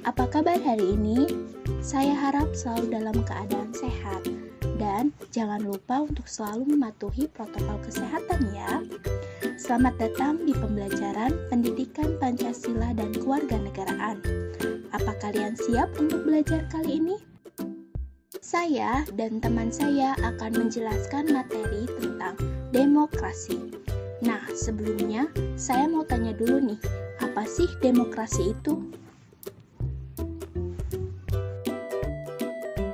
Apa kabar hari ini? Saya harap selalu dalam keadaan sehat dan jangan lupa untuk selalu mematuhi protokol kesehatan ya. Selamat datang di pembelajaran Pendidikan Pancasila dan Kewarganegaraan. Apa kalian siap untuk belajar kali ini? Saya dan teman saya akan menjelaskan materi tentang demokrasi. Nah, sebelumnya saya mau tanya dulu nih, apa sih demokrasi itu?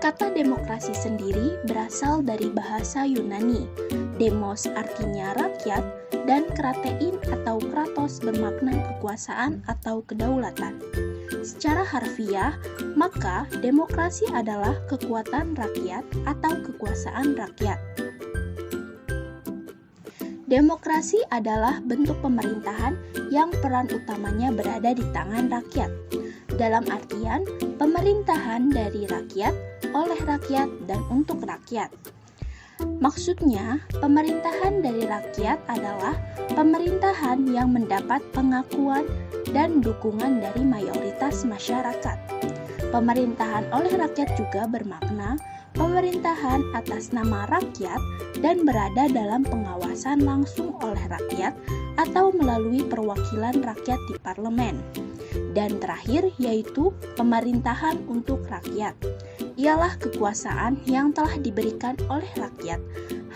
Kata demokrasi sendiri berasal dari bahasa Yunani. Demos artinya rakyat dan kratein atau kratos bermakna kekuasaan atau kedaulatan. Secara harfiah, maka demokrasi adalah kekuatan rakyat atau kekuasaan rakyat. Demokrasi adalah bentuk pemerintahan yang peran utamanya berada di tangan rakyat. Dalam artian, pemerintahan dari rakyat, oleh rakyat, dan untuk rakyat. Maksudnya, pemerintahan dari rakyat adalah pemerintahan yang mendapat pengakuan dan dukungan dari mayoritas masyarakat. Pemerintahan oleh rakyat juga bermakna pemerintahan atas nama rakyat dan berada dalam pengawasan langsung oleh rakyat atau melalui perwakilan rakyat di parlemen. Dan terakhir yaitu pemerintahan untuk rakyat. Ialah kekuasaan yang telah diberikan oleh rakyat,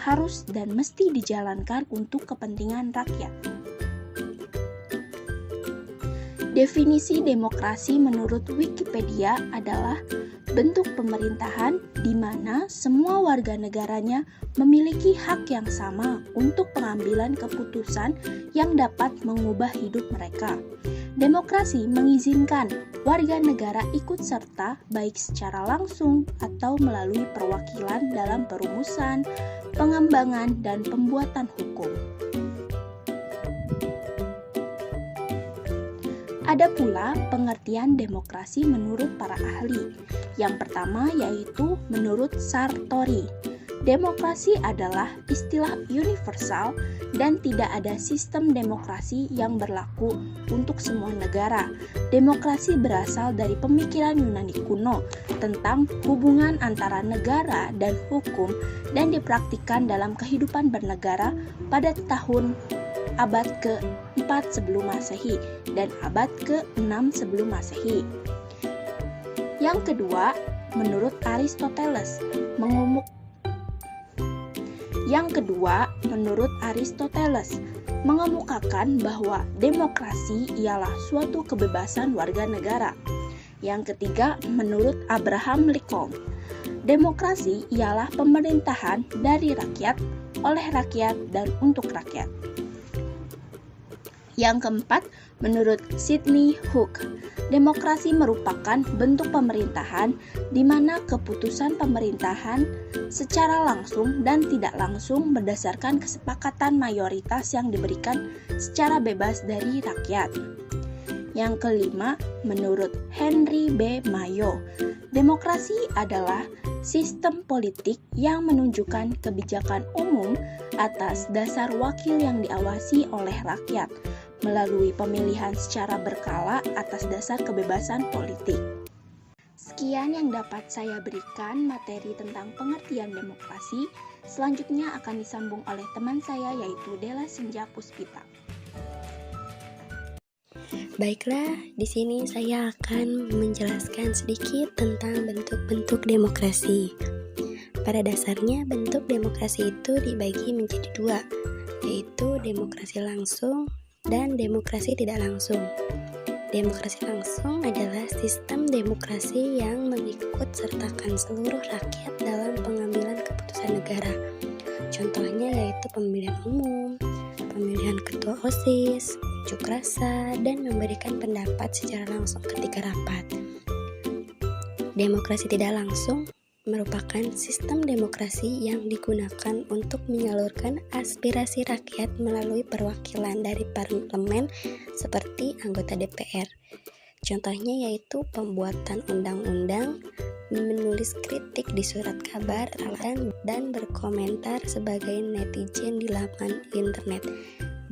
harus dan mesti dijalankan untuk kepentingan rakyat. Definisi demokrasi menurut Wikipedia adalah bentuk pemerintahan di mana semua warga negaranya memiliki hak yang sama untuk pengambilan keputusan yang dapat mengubah hidup mereka. Demokrasi mengizinkan warga negara ikut serta baik secara langsung atau melalui perwakilan dalam perumusan, pengembangan, dan pembuatan hukum. Ada pula pengertian demokrasi menurut para ahli. Yang pertama yaitu menurut Sartori. Demokrasi adalah istilah universal dan tidak ada sistem demokrasi yang berlaku untuk semua negara. Demokrasi berasal dari pemikiran Yunani kuno tentang hubungan antara negara dan hukum dan dipraktikkan dalam kehidupan bernegara pada tahun abad ke-4 sebelum Masehi dan abad ke-6 sebelum Masehi. Yang kedua, menurut Aristoteles, mengemukakan bahwa demokrasi ialah suatu kebebasan warga negara. Yang ketiga, menurut Abraham Lincoln, demokrasi ialah pemerintahan dari rakyat, oleh rakyat, dan untuk rakyat. Yang keempat, menurut Sidney Hook, demokrasi merupakan bentuk pemerintahan di mana keputusan pemerintahan secara langsung dan tidak langsung berdasarkan kesepakatan mayoritas yang diberikan secara bebas dari rakyat. Yang kelima, menurut Henry B. Mayo, demokrasi adalah sistem politik yang menunjukkan kebijakan umum atas dasar wakil yang diawasi oleh rakyat melalui pemilihan secara berkala atas dasar kebebasan politik. Sekian yang dapat saya berikan materi tentang pengertian demokrasi. Selanjutnya akan disambung oleh teman saya yaitu Della Senja Puspita. Baiklah, di sini saya akan menjelaskan sedikit tentang bentuk-bentuk demokrasi. Pada dasarnya, bentuk demokrasi itu dibagi menjadi dua, yaitu demokrasi langsung dan demokrasi tidak langsung. Demokrasi langsung adalah sistem demokrasi yang mengikut sertakan seluruh rakyat dalam pengambilan keputusan negara. Contohnya yaitu pemilihan umum, pemilihan ketua OSIS, unjuk rasa, dan memberikan pendapat secara langsung ketika rapat. Demokrasi tidak langsung merupakan sistem demokrasi yang digunakan untuk menyalurkan aspirasi rakyat melalui perwakilan dari parlemen seperti anggota DPR. Contohnya yaitu pembuatan undang-undang, menulis kritik di surat kabar, dan berkomentar sebagai netizen di laman internet.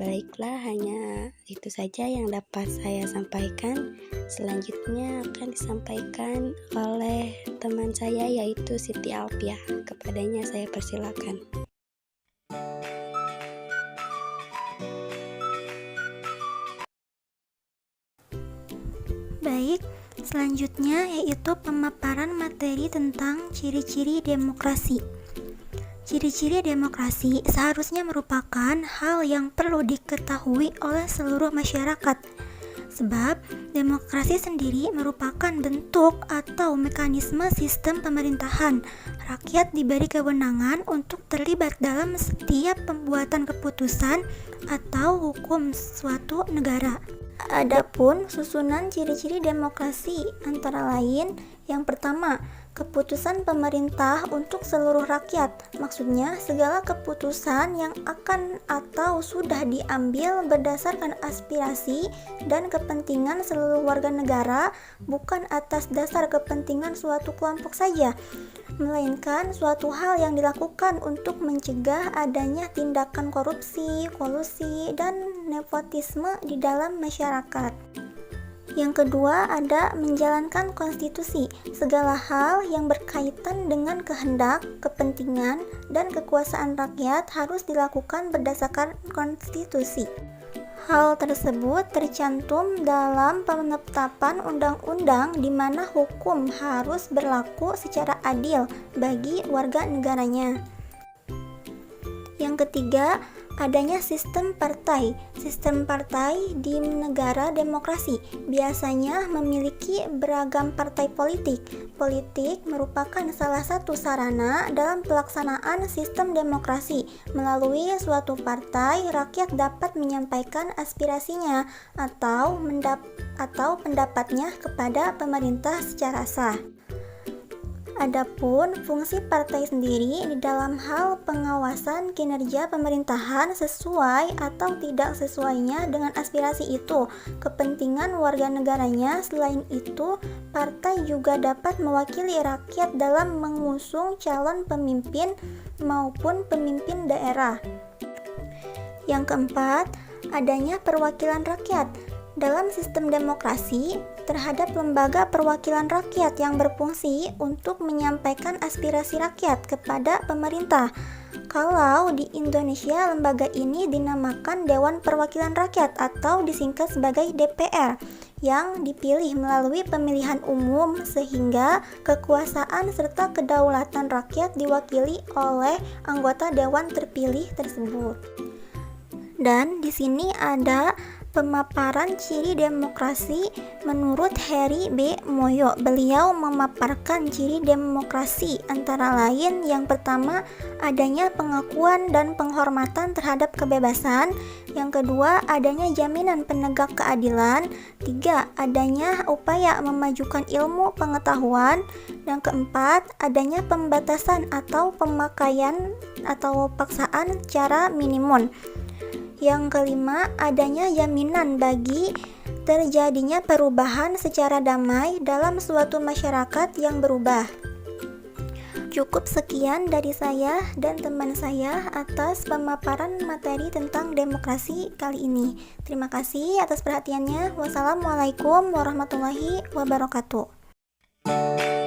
Baiklah, hanya itu saja yang dapat saya sampaikan. Selanjutnya akan disampaikan oleh teman saya, yaitu Siti Alfiah. Kepadanya saya persilakan. Baik, selanjutnya yaitu pemaparan materi tentang ciri-ciri demokrasi. Ciri-ciri demokrasi seharusnya merupakan hal yang perlu diketahui oleh seluruh masyarakat, sebab demokrasi sendiri merupakan bentuk atau mekanisme sistem pemerintahan. Rakyat diberi kewenangan untuk terlibat dalam setiap pembuatan keputusan atau hukum suatu negara. Adapun susunan ciri-ciri demokrasi antara lain, yang pertama, keputusan pemerintah untuk seluruh rakyat. Maksudnya, segala keputusan yang akan atau sudah diambil berdasarkan aspirasi dan kepentingan seluruh warga negara, bukan atas dasar kepentingan suatu kelompok saja, melainkan suatu hal yang dilakukan untuk mencegah adanya tindakan korupsi, kolusi, dan nepotisme di dalam masyarakat. Yang kedua, ada menjalankan konstitusi. Segala hal yang berkaitan dengan kehendak, kepentingan, dan kekuasaan rakyat harus dilakukan berdasarkan konstitusi. Hal tersebut tercantum dalam penetapan undang-undang di mana hukum harus berlaku secara adil bagi warga negaranya. Yang ketiga, adanya sistem partai. Sistem partai di negara demokrasi biasanya memiliki beragam partai politik. Politik merupakan salah satu sarana dalam pelaksanaan sistem demokrasi. Melalui suatu partai, rakyat dapat menyampaikan aspirasinya atau pendapatnya kepada pemerintah secara sah. Adapun fungsi partai sendiri di dalam hal pengawasan kinerja pemerintahan sesuai atau tidak sesuainya dengan aspirasi itu, kepentingan warga negaranya. Selain itu, partai juga dapat mewakili rakyat dalam mengusung calon pemimpin maupun pemimpin daerah. Yang keempat, adanya perwakilan rakyat. Dalam sistem demokrasi, terhadap lembaga perwakilan rakyat yang berfungsi untuk menyampaikan aspirasi rakyat kepada pemerintah. Kalau di Indonesia, lembaga ini dinamakan Dewan Perwakilan Rakyat atau disingkat sebagai DPR, yang dipilih melalui pemilihan umum sehingga kekuasaan serta kedaulatan rakyat diwakili oleh anggota dewan terpilih tersebut. Dan di sini ada pemaparan ciri demokrasi menurut Heri B. Moyo. Beliau memaparkan ciri demokrasi antara lain, yang pertama, adanya pengakuan dan penghormatan terhadap kebebasan. Yang kedua, adanya jaminan penegak keadilan. Tiga, adanya upaya memajukan ilmu pengetahuan. Yang keempat, adanya pembatasan atau pemakaian atau paksaan cara minimum. Yang kelima, adanya jaminan bagi terjadinya perubahan secara damai dalam suatu masyarakat yang berubah. Cukup sekian dari saya dan teman saya atas pemaparan materi tentang demokrasi kali ini. Terima kasih atas perhatiannya. Wassalamualaikum warahmatullahi wabarakatuh.